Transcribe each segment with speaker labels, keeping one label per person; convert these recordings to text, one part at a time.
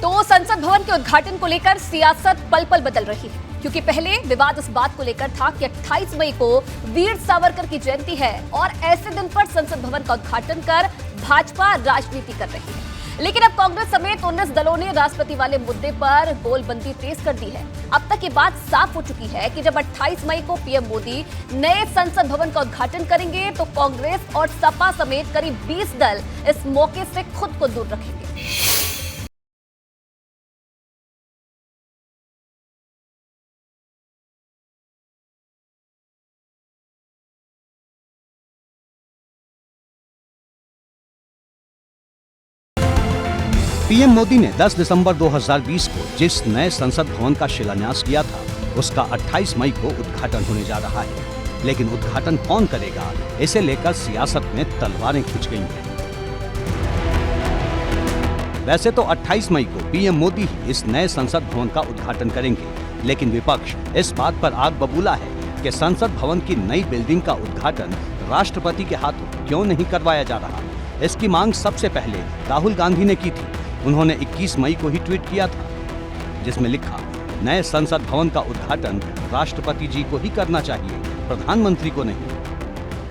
Speaker 1: तो संसद भवन के उद्घाटन को लेकर सियासत पल पल बदल रही है, क्योंकि पहले विवाद इस बात को लेकर था कि 28 मई को वीर सावरकर की जयंती है और ऐसे दिन पर संसद भवन का उद्घाटन कर भाजपा राजनीति कर रही है। लेकिन अब कांग्रेस समेत 19 दलों ने राष्ट्रपति वाले मुद्दे पर गोलबंदी तेज कर दी है। अब तक ये बात साफ हो चुकी है कि जब 28 मई को पीएम मोदी नए संसद भवन का उद्घाटन करेंगे तो कांग्रेस और सपा समेत करीब 20 दल इस मौके से खुद को दूर रखेंगे।
Speaker 2: पीएम मोदी ने 10 दिसंबर 2020 को जिस नए संसद भवन का शिलान्यास किया था, उसका 28 मई को उद्घाटन होने जा रहा है। लेकिन उद्घाटन कौन करेगा, इसे लेकर सियासत में तलवारें खिंच गई हैं। वैसे तो 28 मई को पीएम मोदी ही इस नए संसद भवन का उद्घाटन करेंगे, लेकिन विपक्ष इस बात पर आग बबूला है कि संसद भवन की नई बिल्डिंग का उद्घाटन राष्ट्रपति के हाथों क्यों नहीं करवाया जा रहा। इसकी मांग सबसे पहले राहुल गांधी ने की थी। उन्होंने 21 मई को ही ट्वीट किया था, जिसमें लिखा, नए संसद भवन का उद्घाटन राष्ट्रपति जी को ही करना चाहिए, प्रधानमंत्री को नहीं।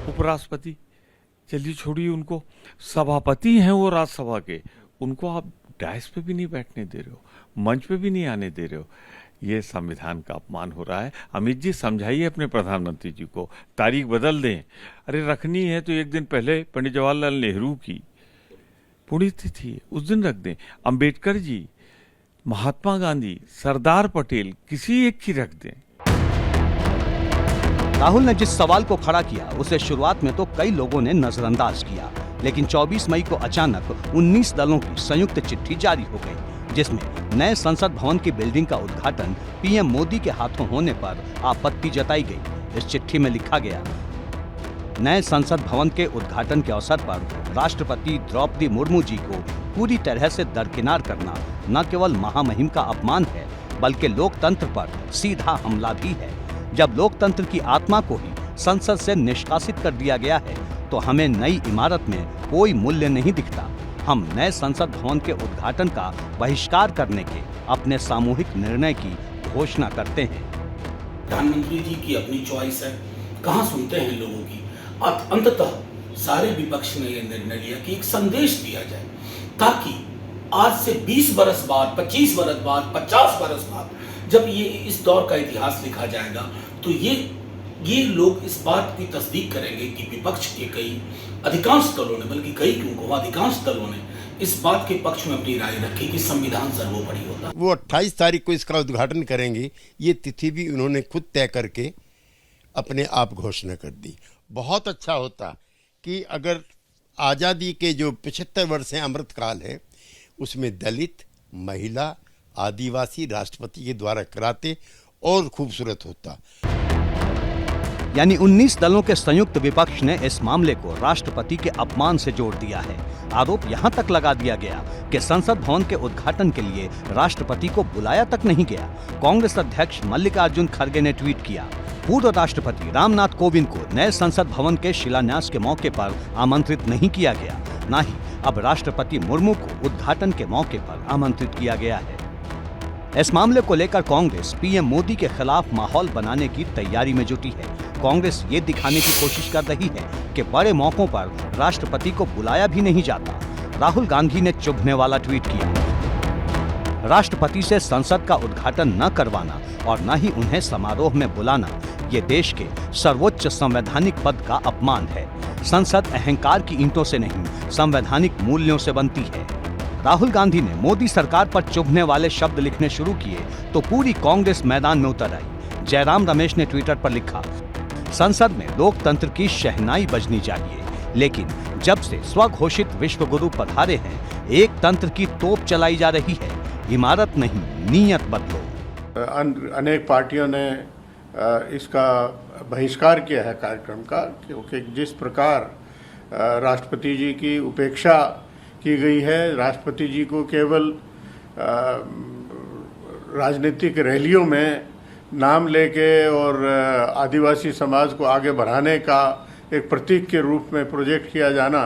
Speaker 3: उपराष्ट्रपति चलिए छोड़िए, उनको सभापति हैं वो राज्यसभा के, उनको आप डायस पे भी नहीं बैठने दे रहे हो, मंच पे भी नहीं आने दे रहे हो। ये संविधान का अपमान हो रहा है। अमित जी समझाइए अपने प्रधानमंत्री जी को, तारीख बदल दें। अरे रखनी है तो एक दिन पहले पंडित जवाहरलाल नेहरू की पुण्यतिथि है, उस दिन रख दें। अंबेडकर जी, महात्मा गांधी, सरदार पटेल, किसी एक की रख दें।
Speaker 2: राहुल ने जिस सवाल को खड़ा किया उसे शुरुआत में तो कई लोगों ने नजरअंदाज किया, लेकिन 24 मई को अचानक 19 दलों की संयुक्त चिट्ठी जारी हो गई, जिसमें नए संसद भवन की बिल्डिंग का उद्घाटन पीएम मोदी के हाथों होने पर आपत्ति जताई गई। इस चिट्ठी में लिखा गया, नए संसद भवन के उद्घाटन के अवसर पर राष्ट्रपति द्रौपदी मुर्मू जी को पूरी तरह से दरकिनार करना न केवल महामहिम का अपमान है, बल्कि लोकतंत्र पर सीधा हमला भी है। जब लोकतंत्र की आत्मा को ही संसद से निष्कासित कर दिया गया है, तो हमें नई इमारत में कोई मूल्य नहीं दिखता। हम नए संसद भवन के उद्घाटन का बहिष्कार करने के अपने सामूहिक निर्णय की घोषणा करते हैं।
Speaker 4: प्रधानमंत्री जी की अपनी चॉइस है, कहाँ सुनते हैं लोगों की। अंततः सारे विपक्ष ने यह निर्णय लिया कि एक संदेश दिया जाए, ताकि आज से 20 बरस बाद, 25 बरस बाद, 50 बरस बाद जब ये इस दौर का इतिहास लिखा जाएगा, तो ये लोग इस बात की तस्दीक करेंगे कि विपक्ष के कई अधिकांश दलों ने, बल्कि कई क्यों अधिकांश दलों ने इस बात के पक्ष में अपनी राय रखी कि संविधान सर्वोपरि होता है।
Speaker 5: वो 28 तारीख को इसका उद्घाटन करेंगे, ये तिथि भी उन्होंने खुद तय करके अपने आप घोषणा कर दी। बहुत अच्छा होता कि अगर आज़ादी के जो 75 वर्ष हैं, अमृतकाल है, उसमें दलित, महिला, आदिवासी राष्ट्रपति के द्वारा कराते और खूबसूरत होता।
Speaker 2: यानी 19 दलों के संयुक्त विपक्ष ने इस मामले को राष्ट्रपति के अपमान से जोड़ दिया है। आरोप यहां तक लगा दिया गया कि संसद भवन के उद्घाटन के लिए राष्ट्रपति को बुलाया तक नहीं गया। कांग्रेस अध्यक्ष मल्लिकार्जुन खड़गे ने ट्वीट किया, पूर्व राष्ट्रपति रामनाथ कोविंद को नए संसद भवन के शिलान्यास के मौके पर आमंत्रित नहीं किया गया, न ही अब राष्ट्रपति मुर्मू को उद्घाटन के मौके पर आमंत्रित किया गया है। इस मामले को लेकर कांग्रेस पीएम मोदी के खिलाफ माहौल बनाने की तैयारी में जुटी है। कांग्रेस ये दिखाने की कोशिश कर रही है कि बड़े मौकों पर राष्ट्रपति को बुलाया भी नहीं जाता। राहुल गांधी ने चुभने वाला ट्वीट किया, राष्ट्रपति से संसद का उद्घाटन न करवाना और न ही उन्हें समारोह में बुलाना, ये देश के सर्वोच्च संवैधानिक पद का अपमान है। संसद अहंकार की ईंटों से नहीं, संवैधानिक मूल्यों से बनती है। राहुल गांधी ने मोदी सरकार पर चुभने वाले शब्द लिखने शुरू किए तो पूरी कांग्रेस मैदान में उतर आई। जयराम रमेश ने ट्विटर पर लिखा, संसद में लोकतंत्र की शहनाई बजनी चाहिए, लेकिन जब से स्वघोषित विश्व गुरु पधारे हैं, एक तंत्र की तोप चलाई जा रही है। इमारत नहीं, नीयत बदलो।
Speaker 6: अनेक पार्टियों ने इसका बहिष्कार किया है कार्यक्रम का, क्योंकि जिस प्रकार राष्ट्रपति जी की उपेक्षा की गई है, राष्ट्रपति जी को केवल राजनीतिक रैलियों में नाम लेके और आदिवासी समाज को आगे बढ़ाने का एक प्रतीक के रूप में प्रोजेक्ट किया जाना,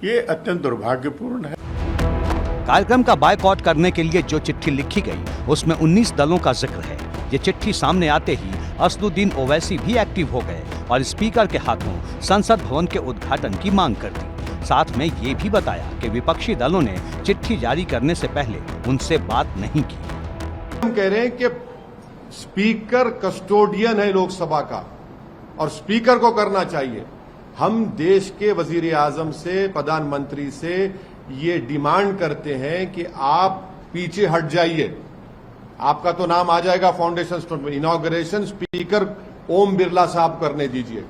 Speaker 6: ये अत्यंत दुर्भाग्यपूर्ण है।
Speaker 2: कार्यक्रम का बायकॉट करने के लिए जो चिट्ठी लिखी गई उसमें 19 दलों का जिक्र है। ये चिट्ठी सामने आते ही असदुद्दीन ओवैसी भी एक्टिव हो गए और स्पीकर के हाथों संसद भवन के उद्घाटन की मांग कर दी। साथ में ये भी बताया कि विपक्षी दलों ने चिट्ठी जारी करने से पहले उनसे बात नहीं की।
Speaker 7: हम कह रहे हैं कि स्पीकर कस्टोडियन है लोकसभा का और स्पीकर को करना चाहिए। हम देश के वजीर आजम से, प्रधानमंत्री से ये डिमांड करते हैं कि आप पीछे हट जाइए। आपका तो नाम आ जाएगा फाउंडेशन स्टोन में। इनॉग्रेशन स्पीकर ओम बिरला साहब करने दीजिए।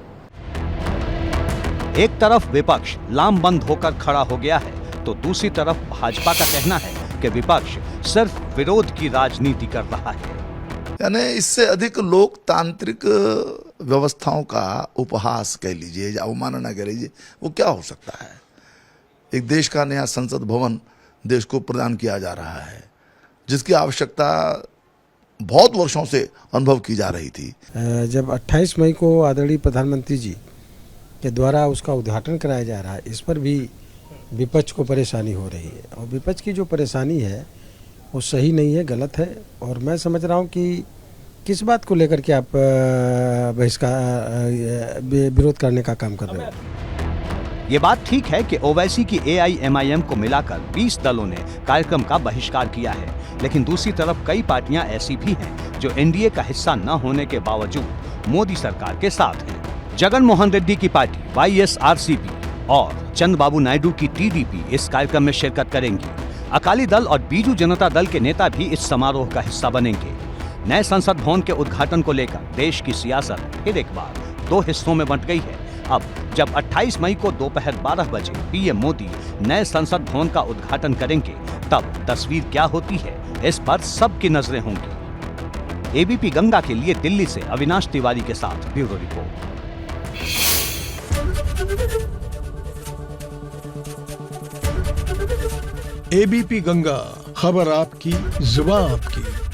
Speaker 2: एक तरफ विपक्ष लामबंद होकर खड़ा हो गया है तो दूसरी तरफ भाजपा का कहना है कि विपक्ष सिर्फ विरोध की राजनीति कर रहा है।
Speaker 8: यानी इससे अधिक लोकतांत्रिक व्यवस्थाओं का उपहास कह लीजिए या अवमानना कह लीजिए, वो क्या हो सकता है। एक देश का नया संसद भवन देश को प्रदान किया जा रहा है, जिसकी आवश्यकता बहुत वर्षों से अनुभव की जा रही थी।
Speaker 9: जब 28 मई को आदरणीय प्रधानमंत्री जी के द्वारा उसका उद्घाटन कराया जा रहा है, इस पर भी विपक्ष को परेशानी हो रही है और विपक्ष की जो परेशानी है वो सही नहीं है, गलत है। और मैं समझ रहा हूँ कि किस बात को लेकर के आप बहिष्कार विरोध करने का काम कर रहे हो।
Speaker 2: ये बात ठीक है कि ओवैसी की AIMIM को मिलाकर 20 दलों ने कार्यक्रम का बहिष्कार किया है, लेकिन दूसरी तरफ कई पार्टियां ऐसी भी हैं जो NDA का हिस्सा न होने के बावजूद मोदी सरकार के साथ हैं। जगन मोहन रेड्डी की पार्टी YSRCP और चंद्रबाबू नायडू की TDP इस कार्यक्रम में शिरकत करेंगी। अकाली दल और बीजू जनता दल के नेता भी इस समारोह का हिस्सा बनेंगे। नए संसद भवन के उद्घाटन को लेकर देश की सियासत फिर एक बार दो हिस्सों में बंट गई है। अब जब 28 मई को दोपहर 12 बजे PM मोदी नए संसद भवन का उद्घाटन करेंगे, तब तस्वीर क्या होती है इस पर सबकी नजरें होंगी। ABP गंगा के लिए दिल्ली से अविनाश तिवारी के साथ ब्यूरो रिपोर्ट।
Speaker 10: ABP गंगा, खबर आपकी, जुबान आपकी।